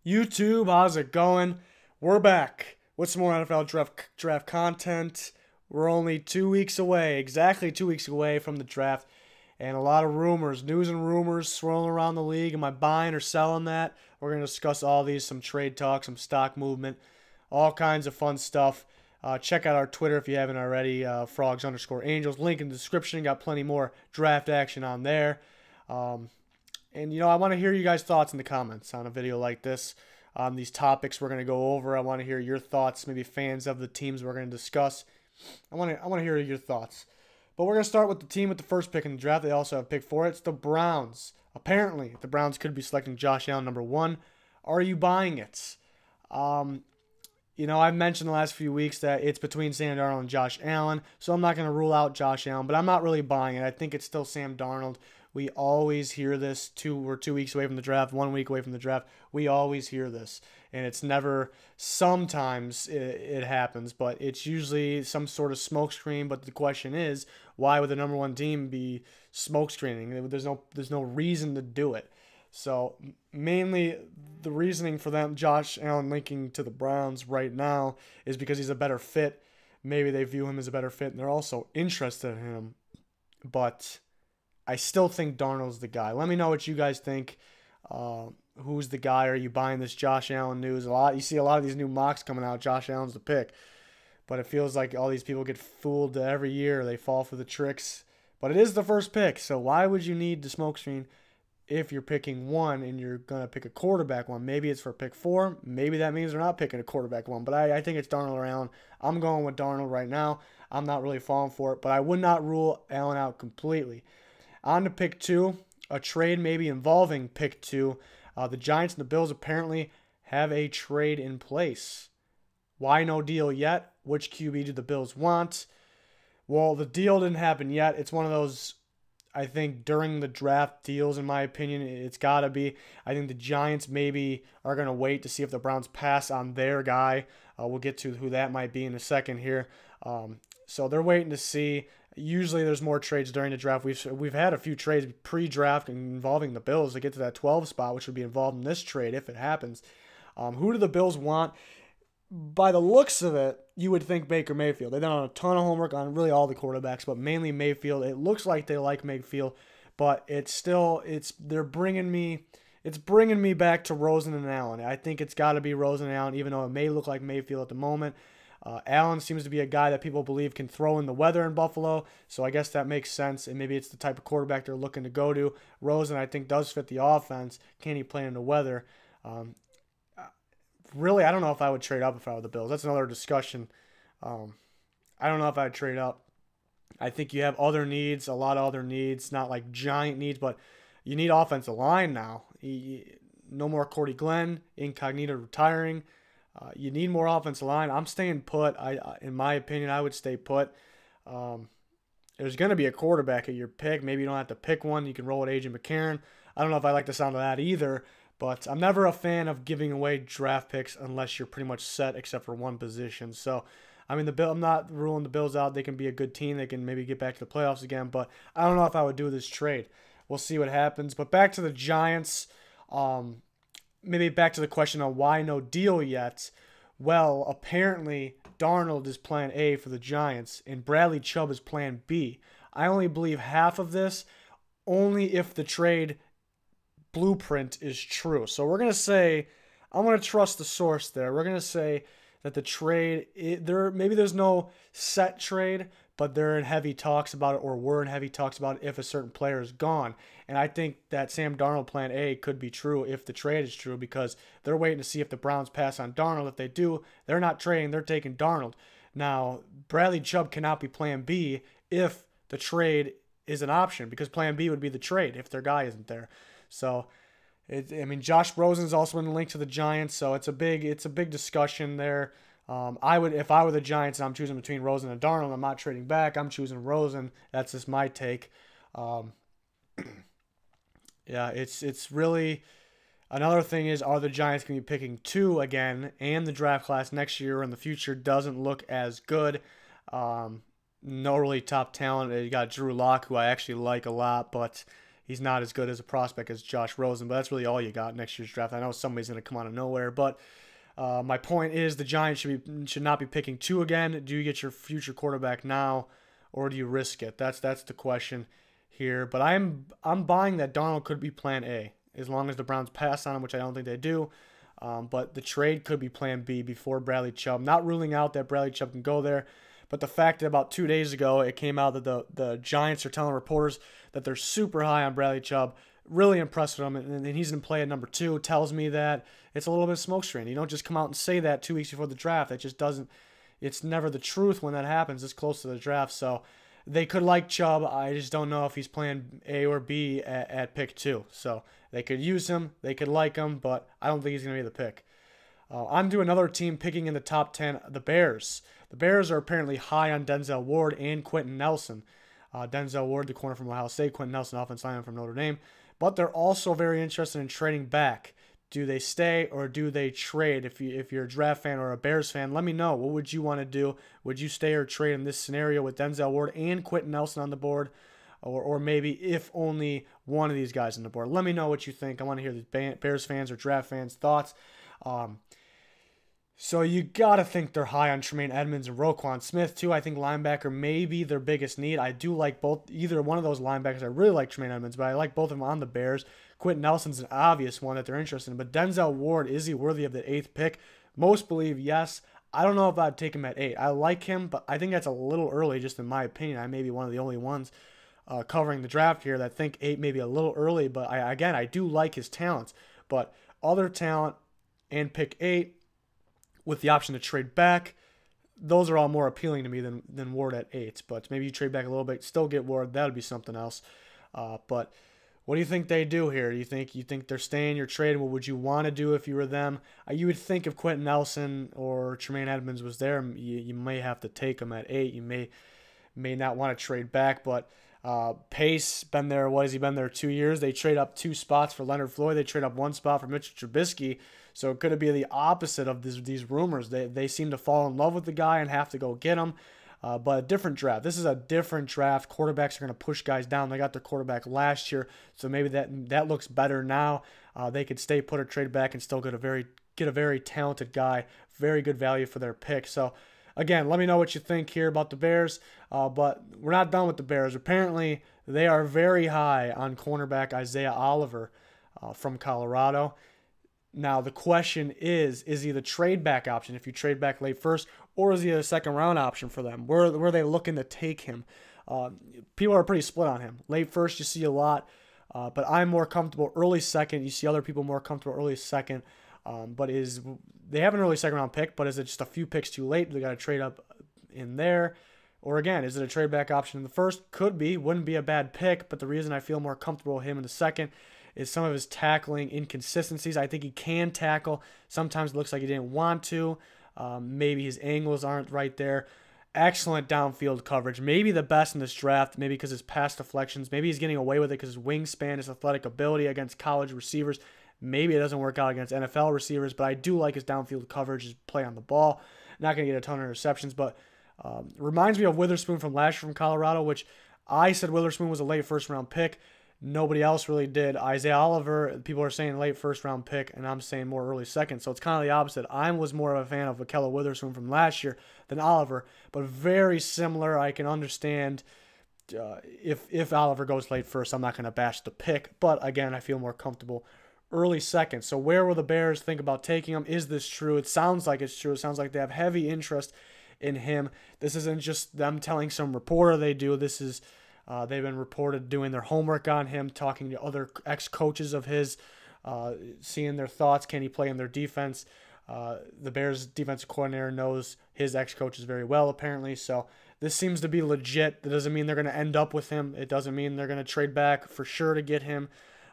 YouTube, how's it going? We're back with some more NFL draft content. We're only 2 weeks away, exactly 2 weeks away from the draft, and a lot of rumors, news and rumors swirling around the league. Am I buying or selling that? We're going to discuss all these, some trade talk, some stock movement, all kinds of fun stuff. Check out our Twitter if you haven't already, frogs_angels. Link in the description. Got plenty more draft action on there. And, I want to hear you guys' thoughts in the comments on a video like this, on these topics we're going to go over. I want to hear your thoughts, maybe fans of the teams we're going to discuss. I want to hear your thoughts. But we're going to start with the team with the first pick in the draft. They also have pick 4. It's the Browns. Apparently, the Browns could be selecting Josh Allen number 1. Are you buying it? I've mentioned the last few weeks that it's between Sam Darnold and Josh Allen, so I'm not going to rule out Josh Allen, but I'm not really buying it. I think it's still Sam Darnold. We always hear this. We're 2 weeks away from the draft, 1 week away from the draft. We always hear this, and it's never. Sometimes it happens, but it's usually some sort of smokescreen. But the question is, why would the number 1 team be smokescreening? There's no reason to do it. So mainly the reasoning for them, Josh Allen linking to the Browns right now, is because he's a better fit. Maybe they view him as a better fit, and they're also interested in him. But I still think Darnold's the guy. Let me know what you guys think. Who's the guy? Are you buying this Josh Allen news? You see a lot of these new mocks coming out. Josh Allen's the pick. But it feels like all these people get fooled every year. They fall for the tricks. But it is the first pick, so why would you need the smokescreen if you're picking 1 and you're going to pick a quarterback 1? Maybe it's for pick 4. Maybe that means they're not picking a quarterback 1. But I think it's Darnold or Allen. I'm going with Darnold right now. I'm not really falling for it. But I would not rule Allen out completely. On to pick 2, a trade maybe involving pick 2. The Giants and the Bills apparently have a trade in place. Why no deal yet? Which QB do the Bills want? Well, the deal didn't happen yet. It's one of those, I think, during the draft deals, in my opinion. It's got to be. I think the Giants maybe are going to wait to see if the Browns pass on their guy. We'll get to who that might be in a second here. So they're waiting to see. Usually there's more trades during the draft. We've had a few trades pre-draft involving the Bills to get to that 12 spot, which would be involved in this trade if it happens. Who do the Bills want? By the looks of it, you would think Baker Mayfield. They've done a ton of homework on really all the quarterbacks, but mainly Mayfield. It looks like they like Mayfield, but it's bringing me back to Rosen and Allen. I think it's got to be Rosen and Allen, even though it may look like Mayfield at the moment. Allen seems to be a guy that people believe can throw in the weather in Buffalo, so I guess that makes sense, and maybe it's the type of quarterback they're looking to go to. Rosen, I think, does fit the offense. Can he play in the weather? Really, I don't know if I would trade up if I were the Bills. That's another discussion. I don't know if I'd trade up. I think you have other needs, a lot of other needs, not like giant needs, but you need offensive line now. No more Cordy Glenn, Incognito retiring. You need more offensive line. I'm staying put. In my opinion, I would stay put. There's going to be a quarterback at your pick. Maybe you don't have to pick one. You can roll with A.J. McCarron. I don't know if I like the sound of that either, but I'm never a fan of giving away draft picks unless you're pretty much set except for one position. So, I'm not ruling the Bills out. They can be a good team. They can maybe get back to the playoffs again, but I don't know if I would do this trade. We'll see what happens. But back to the Giants. Maybe back to the question on why no deal yet. Well, apparently Darnold is plan A for the Giants and Bradley Chubb is plan B. I only believe half of this only if the trade blueprint is true. So we're going to say, I'm going to trust the source there. We're going to say that the trade, maybe there's no set trade, but they're in heavy talks about it, or we're in heavy talks about it if a certain player is gone. And I think that Sam Darnold plan A could be true if the trade is true, because they're waiting to see if the Browns pass on Darnold. If they do, they're not trading, they're taking Darnold. Now, Bradley Chubb cannot be plan B if the trade is an option, because plan B would be the trade if their guy isn't there. So, Josh Rosen is also in the link to the Giants, so it's a big discussion there. If I were the Giants and I'm choosing between Rosen and Darnold, I'm not trading back. I'm choosing Rosen. That's just my take. Yeah, it's really another thing is, are the Giants going to be picking 2 again, and the draft class next year or in the future doesn't look as good. No really top talent. You got Drew Lock, who I actually like a lot, but he's not as good as a prospect as Josh Rosen, but that's really all you got next year's draft. I know somebody's going to come out of nowhere, but my point is the Giants should not be picking 2 again. Do you get your future quarterback now, or do you risk it? That's the question here. But I'm buying that Darnold could be plan A as long as the Browns pass on him, which I don't think they do. But the trade could be plan B before Bradley Chubb. Not ruling out that Bradley Chubb can go there. But the fact that about 2 days ago it came out that the Giants are telling reporters that they're super high on Bradley Chubb, really impressed with him, and he's in play at number 2, tells me that it's a little bit of smoke screen. You don't just come out and say that 2 weeks before the draft. It just doesn't. It's never the truth when that happens this close to the draft. So they could like Chubb. I just don't know if he's playing A or B at pick 2. So they could use him. They could like him, but I don't think he's going to be the pick. I'm doing another team picking in the top 10, the Bears. The Bears are apparently high on Denzel Ward and Quentin Nelson. Denzel Ward, the corner from Ohio State, Quentin Nelson, offensive lineman from Notre Dame. But they're also very interested in trading back. Do they stay or do they trade? If you're a draft fan or a Bears fan, let me know. What would you want to do? Would you stay or trade in this scenario with Denzel Ward and Quentin Nelson on the board? Or maybe if only one of these guys on the board. Let me know what you think. I want to hear the Bears fans or draft fans' thoughts. So you got to think they're high on Tremaine Edmonds and Roquan Smith, too. I think linebacker may be their biggest need. I do like either one of those linebackers. I really like Tremaine Edmonds, but I like both of them on the Bears. Quentin Nelson's an obvious one that they're interested in. But Denzel Ward, is he worthy of the 8th pick? Most believe yes. I don't know if I'd take him at 8. I like him, but I think that's a little early, just in my opinion. I may be one of the only ones covering the draft here that think 8 may be a little early. But I do like his talents. But other talent and pick 8, with the option to trade back, those are all more appealing to me than Ward at 8. But maybe you trade back a little bit, still get Ward. That would be something else. But what do you think they do here? Do you think they're staying? You're trading? What would you want to do if you were them? You would think if Quentin Nelson or Tremaine Edmonds was there, you may have to take them at 8. You may not want to trade back, but Pace been there. What has he been there? 2 years. They trade up 2 spots for Leonard Floyd. They trade up 1 spot for Mitchell Trubisky. So could it be the opposite of these rumors? They seem to fall in love with the guy and have to go get him. But a different draft. This is a different draft. Quarterbacks are going to push guys down. They got their quarterback last year, so maybe that looks better now. They could stay put or trade back and still get a very talented guy, very good value for their pick. So again, let me know what you think here about the Bears. But we're not done with the Bears. Apparently, they are very high on cornerback Isaiah Oliver from Colorado. Now, the question is he the trade back option if you trade back late first, or is he a second round option for them? Where are they looking to take him? People are pretty split on him. Late first, you see a lot, but I'm more comfortable early second. You see other people more comfortable early second. But they have an early second round pick, but is it just a few picks too late? They got to trade up in there. Or again, is it a trade back option in the first? Could be. Wouldn't be a bad pick, but the reason I feel more comfortable with him in the second is some of his tackling inconsistencies. I think he can tackle. Sometimes it looks like he didn't want to. Maybe his angles aren't right there. Excellent downfield coverage. Maybe the best in this draft, maybe because his pass deflections. Maybe he's getting away with it because his wingspan, his athletic ability against college receivers. Maybe it doesn't work out against NFL receivers, but I do like his downfield coverage, his play on the ball. Not going to get a ton of interceptions, but reminds me of Witherspoon from last year from Colorado, which I said Witherspoon was a late first-round pick. Nobody else really did. Isaiah Oliver, people are saying late first-round pick, and I'm saying more early second. So it's kind of the opposite. I was more of a fan of Ahkello Witherspoon from last year than Oliver, but very similar. I can understand if Oliver goes late first, I'm not going to bash the pick. But, again, I feel more comfortable early second. So where will the Bears think about taking him? Is this true? It sounds like it's true. It sounds like they have heavy interest in him. This isn't just them telling some reporter they do. This is they've been reported doing their homework on him, talking to other ex-coaches of his, seeing their thoughts. Can he play in their defense? The Bears defensive coordinator knows his ex-coaches very well, apparently. So this seems to be legit. That doesn't mean they're going to end up with him. It doesn't mean they're going to trade back for sure to get him.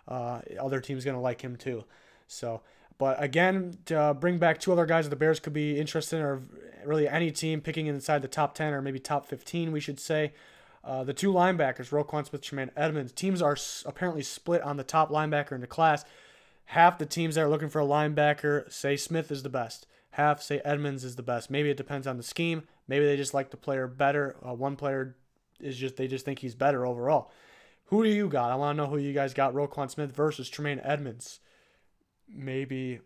Other teams going to like him too. So, but again, to bring back 2 other guys that the Bears could be interested in, or really any team picking inside the top 10 or maybe top 15, we should say. The 2 linebackers, Roquan Smith, Tremaine Edmonds. Teams are apparently split on the top linebacker in the class. Half the teams that are looking for a linebacker say Smith is the best. Half say Edmonds is the best. Maybe it depends on the scheme. Maybe they just like the player better. One player is they just think he's better overall. Who do you got? I want to know who you guys got. Roquan Smith versus Tremaine Edmonds. Maybe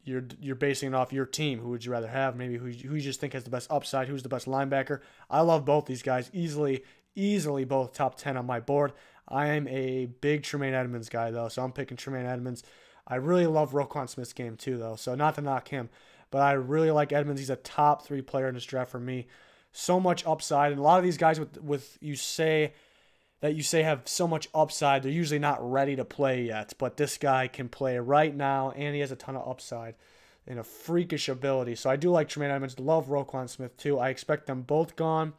you're basing it off your team. Who would you rather have? Maybe who you just think has the best upside. Who's the best linebacker? I love both these guys. Easily both top 10 on my board. I am a big Tremaine Edmonds guy, though, so I'm picking Tremaine Edmonds. I really love Roquan Smith's game, too, though, so not to knock him. But I really like Edmonds. He's a top 3 player in this draft for me. So much upside. And a lot of these guys with you say have so much upside, they're usually not ready to play yet. But this guy can play right now, and he has a ton of upside and a freakish ability. So I do like Tremaine Edmonds. Love Roquan Smith, too. I expect them both gone.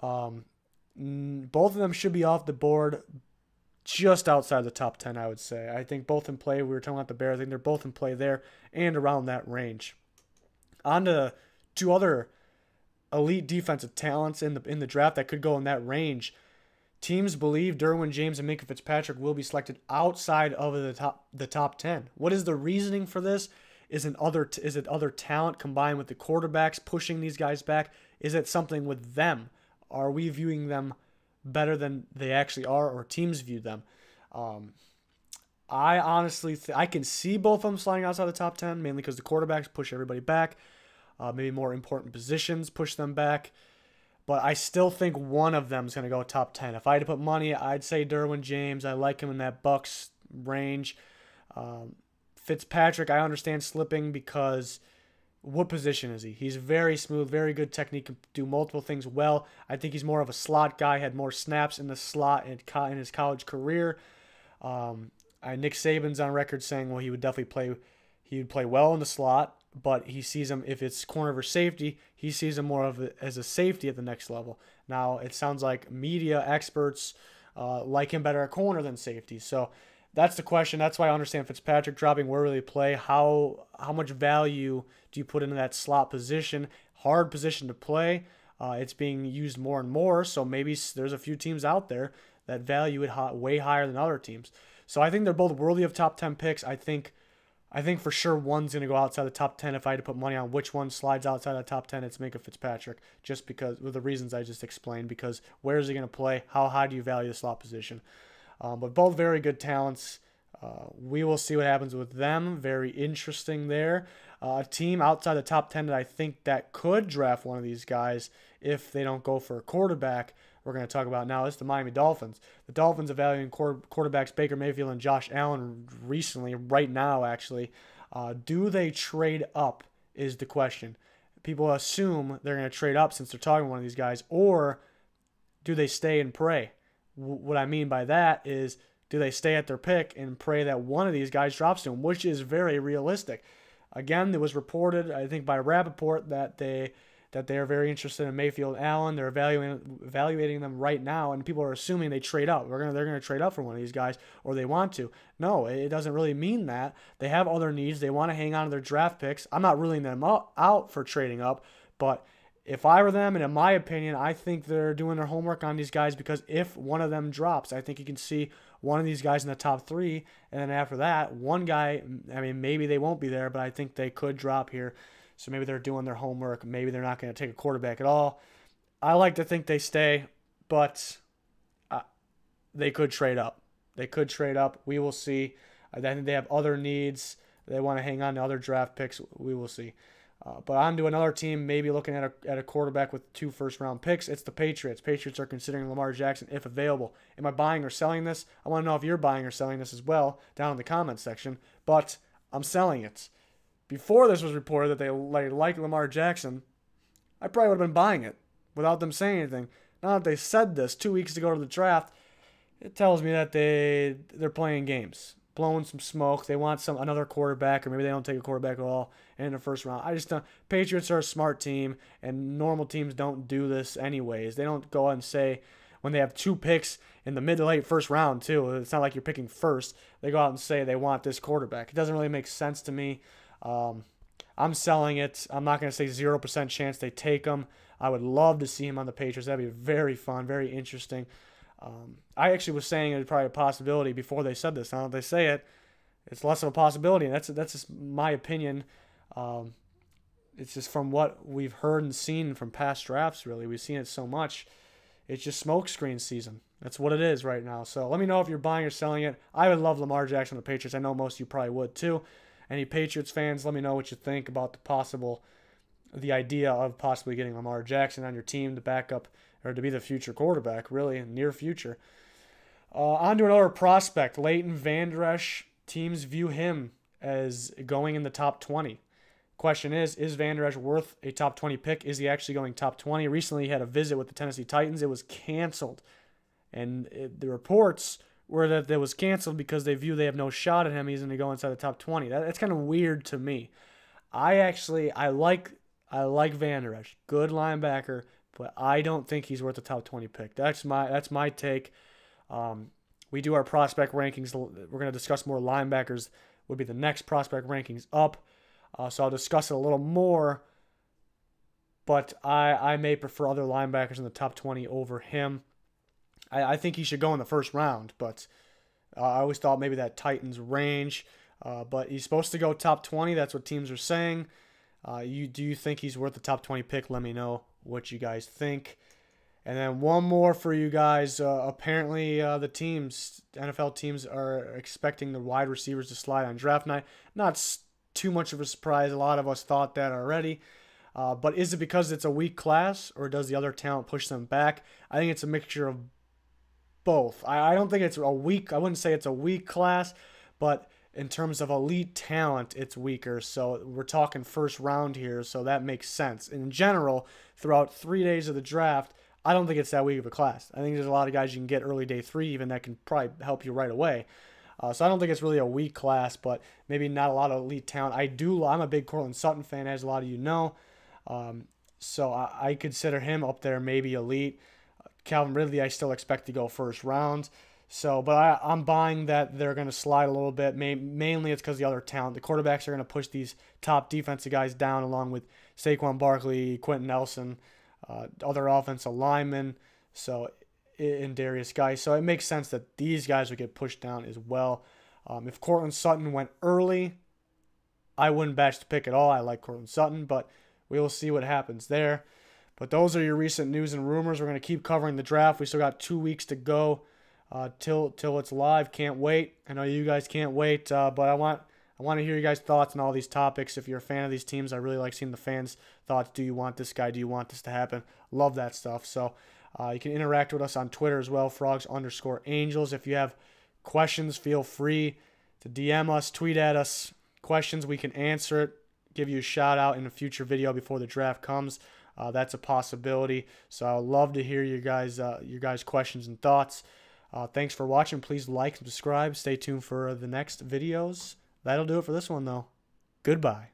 Both of them should be off the board just outside the top 10, I would say. I think both in play. We were talking about the Bears. I think they're both in play there and around that range. On to 2 other elite defensive talents in the draft that could go in that range. Teams believe Derwin James and Minkah Fitzpatrick will be selected outside of the top 10. What is the reasoning for this? Is it other talent combined with the quarterbacks pushing these guys back? Is it something with them? Are we viewing them better than they actually are, or teams view them? I honestly I can see both of them sliding outside the top 10, mainly because the quarterbacks push everybody back. Maybe more important positions push them back. But I still think one of them is going to go top 10. If I had to put money, I'd say Derwin James. I like him in that Bucks range. Fitzpatrick, I understand slipping because what position is he? He's very smooth, very good technique, can do multiple things well. I think he's more of a slot guy, had more snaps in the slot in his college career. Nick Saban's on record saying, well, he would play well in the slot, but he sees him, if it's corner versus safety, he sees him more as a safety at the next level. Now, it sounds like media experts like him better at corner than safety. So that's the question. That's why I understand Fitzpatrick dropping. Where will he play? How much value do you put into that slot position? Hard position to play. It's being used more and more, so maybe there's a few teams out there that value it way higher than other teams. So I think they're both worthy of top 10 picks. I think for sure one's going to go outside the top 10. If I had to put money on which one slides outside the top 10, it's Minkah Fitzpatrick, just because with the reasons I just explained. Because where is he going to play? How high do you value the slot position? But both very good talents. We will see what happens with them. Very interesting there. A team outside the top 10 that I think that could draft one of these guys if they don't go for a quarterback, we're going to talk about now, is the Miami Dolphins. The Dolphins evaluating quarterbacks Baker Mayfield and Josh Allen recently, right now actually. Do they trade up is the question. People assume they're going to trade up since they're talking to one of these guys, or do they stay and pray? What I mean by that is, do they stay at their pick and pray that one of these guys drops to them, which is very realistic. Again, it was reported, I think, by Rappaport that they are very interested in Mayfield and Allen. They're evaluating them right now, and people are assuming they trade up. They're going to trade up for one of these guys, or they want to. No, it doesn't really mean that. They have other needs. They want to hang on to their draft picks. I'm not ruling them out for trading up, but if I were them, and in my opinion, I think they're doing their homework on these guys, because if one of them drops, I think you can see one of these guys in the top 3, and then after that, one guy, I mean, maybe they won't be there, but I think they could drop here. So maybe they're doing their homework. Maybe they're not going to take a quarterback at all. I like to think they stay, but they could trade up. They could trade up. We will see. I think they have other needs. They want to hang on to other draft picks. We will see. But on to another team, maybe looking at a quarterback with 2 first-round picks. It's the Patriots. Patriots are considering Lamar Jackson if available. Am I buying or selling this? I want to know if you're buying or selling this as well down in the comments section. But I'm selling it. Before this was reported that they like Lamar Jackson, I probably would have been buying it without them saying anything. Now that they said this 2 weeks ago to the draft, it tells me that they're playing games, blowing some smoke. They want another quarterback, or maybe they don't take a quarterback at all in the first round. I just don't. Patriots are a smart team, and normal teams don't do this anyways. They don't go out and say, when they have 2 picks in the mid to late first round too, it's not like you're picking first. They go out and say they want this quarterback. It doesn't really make sense to me. I'm selling it. I'm not going to say 0% chance they take him. I would love to see him on the Patriots. That'd be very fun, very interesting. I actually was saying it was probably a possibility before they said this. Now that they say it, it's less of a possibility. And that's just my opinion. It's just from what we've heard and seen from past drafts, really. We've seen it so much. it's just smokescreen season. That's what it is right now. So let me know if you're buying or selling it. I would love Lamar Jackson on the Patriots. I know most of you probably would too. Any Patriots fans, let me know what you think about the idea of possibly getting Lamar Jackson on your team to back up or to be the future quarterback, really, in near future. On to another prospect, Leighton Vander Esch. Teams view him as going in the top 20. Question is Vander Esch worth a top 20 pick? Is he actually going top 20? Recently, he had a visit with the Tennessee Titans. It was canceled. And the reports were that it was canceled because they view they have no shot at him. He's going to go inside the top 20. That's kind of weird to me. I like Vander Esch. Good linebacker, but I don't think he's worth a top 20 pick. That's my take. We do our prospect rankings. We're going to discuss more linebackers. Would be the next prospect rankings up. So I'll discuss it a little more. But I may prefer other linebackers in the top 20 over him. I think he should go in the first round, but I always thought maybe that Titans range. But he's supposed to go top 20. That's what teams are saying. Do you think he's worth the top 20 pick? Let me know what you guys think. And then one more for you guys. Apparently, the NFL teams are expecting the wide receivers to slide on draft night. Not too much of a surprise. A lot of us thought that already. But is it because it's a weak class, or does the other talent push them back? I think it's a mixture of both. I don't think it's I wouldn't say it's a weak class, but in terms of elite talent, it's weaker. So we're talking first round here, so that makes sense. In general, throughout 3 days of the draft, I don't think it's that weak of a class. I think there's a lot of guys you can get early day 3 even that can probably help you right away. So I don't think it's really a weak class, but maybe not a lot of elite talent. I'm a big Courtland Sutton fan, as a lot of you know. So I consider him up there, maybe elite. Calvin Ridley, I still expect to go first round. So, but I'm buying that they're going to slide a little bit. Mainly it's because of the other talent. The quarterbacks are going to push these top defensive guys down, along with Saquon Barkley, Quentin Nelson, other offensive linemen, and Darius Guice. So it makes sense that these guys would get pushed down as well. If Courtland Sutton went early, I wouldn't bash the pick at all. I like Courtland Sutton, but we will see what happens there. But those are your recent news and rumors. We're going to keep covering the draft. We still got 2 weeks to go till it's live. Can't wait. I know you guys can't wait, but I want to hear you guys' thoughts on all these topics. If you're a fan of these teams, I really like seeing the fans' thoughts. Do you want this guy? Do you want this to happen? Love that stuff. So you can interact with us on Twitter as well, frogs_angels. If you have questions, feel free to DM us, tweet at us. Questions, we can answer it, give you a shout out in a future video before the draft comes. That's a possibility. So I'd love to hear your guys' questions and thoughts. Thanks for watching. Please like and subscribe. Stay tuned for the next videos. That'll do it for this one, though. Goodbye.